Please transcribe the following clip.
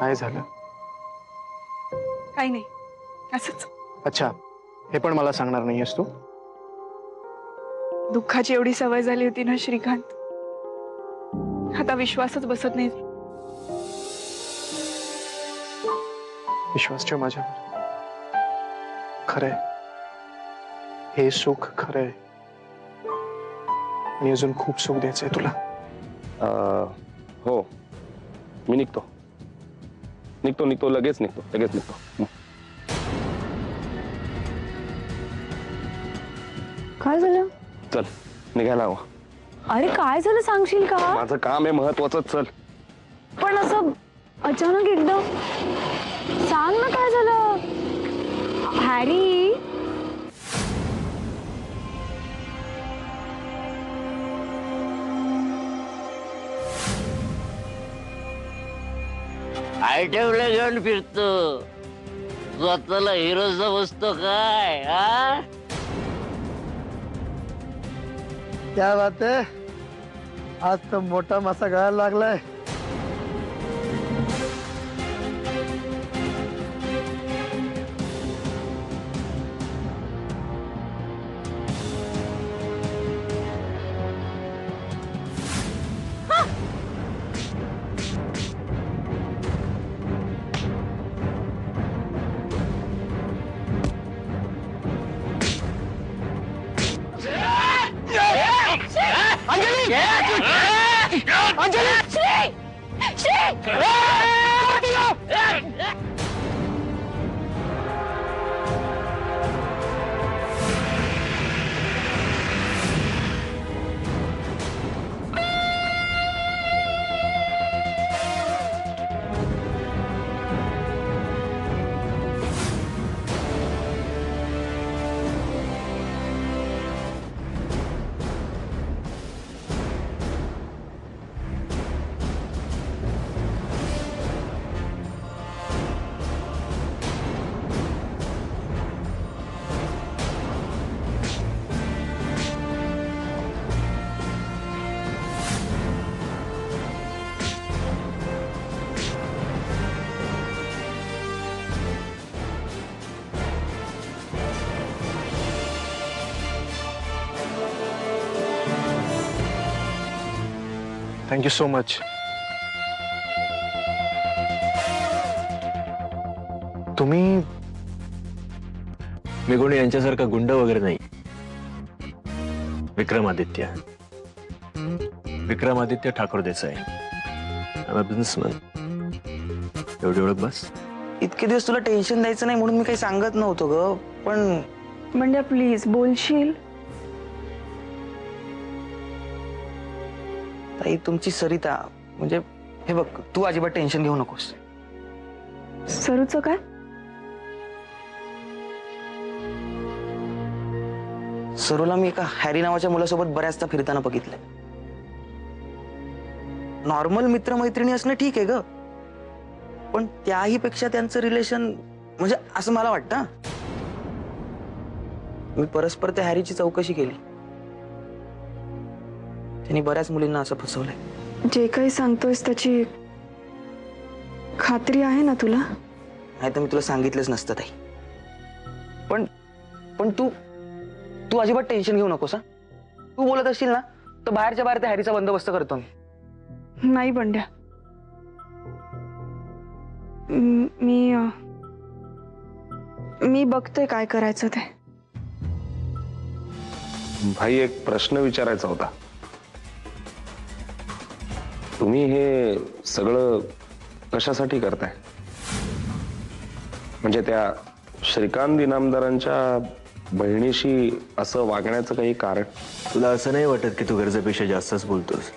काय झालं? काही नाही, असंच. अच्छा, हे पण मला सांगणार नाहीयेस तू? दुःखाची एवढी सवय झाली होती ना श्रीकांत, आता विश्वासच बसत नाही. विश्वास ठेव माझ्यावर. खरंय, हे सुख खरंय आणि अजून खूप सुख द्यायचंय तुला. हो, मी निघतो निघतो निघतो लगेच निघतो. काय झालं? चल निघायला हवं. अरे काय झालं सांगशील का? माझं काम आहे महत्वाचं. चल. पण असं अचानक एकदम सांग ना काय झालं. हॅरी, आयटमला घेऊन फिरतो, स्वतःला हिरो समजतो काय? हा, क्या बात है, आज तो मोठा मासा गळायला लागलाय. Thank you so much. तुम्ही मी कोणी यांच्यासारखा गुंड वगैरे नाही. विक्रमादित्य ठाकूर देसाई, बिझनेसमॅन. एवढी ओळख बस. इतके दिवस तुला टेन्शन द्यायचं नाही म्हणून मी काही सांगत नव्हतो ग. पण म्हणजे प्लीज बोलशील? ताई, तुमची सरिता, म्हणजे हे बघ, तू अजिबात टेन्शन घेऊ नकोस. सरूचं काय? सरूला मी एका हॅरी नावाच्या मुलासोबत बऱ्याचदा फिरताना बघितलंय. नॉर्मल मित्रमैत्रिणी असणं ठीक आहे ग, पण त्याही पेक्षा त्यांचं रिलेशन, म्हणजे असं मला वाटतं. मी परस्पर त्या हॅरीची चौकशी केली. त्यांनी बऱ्याच मुलींना असं फसवलंय. जे काही सांगतोयस त्याची खात्री आहे ना तुला? नाही तर मी तुला सांगितलंच नसतं ताई. पण तू अजिबात टेन्शन घेऊ नकोस. तू बोलत असशील ना तर बाहेरच्या बाहेर त्या हॅरीचा बंदोबस्त करतो मी. नाही बंड्या, मी बघते काय करायचं ते. भाई, एक प्रश्न विचारायचा होता. तुम्ही हे सगळं कशासाठी करताय? म्हणजे त्या श्रीकांत इनामदारांच्या बहिणीशी असं वागण्याचं काही कारण? तुला असं नाही वाटत की तू गरजेपेक्षा जास्तच बोलतोस?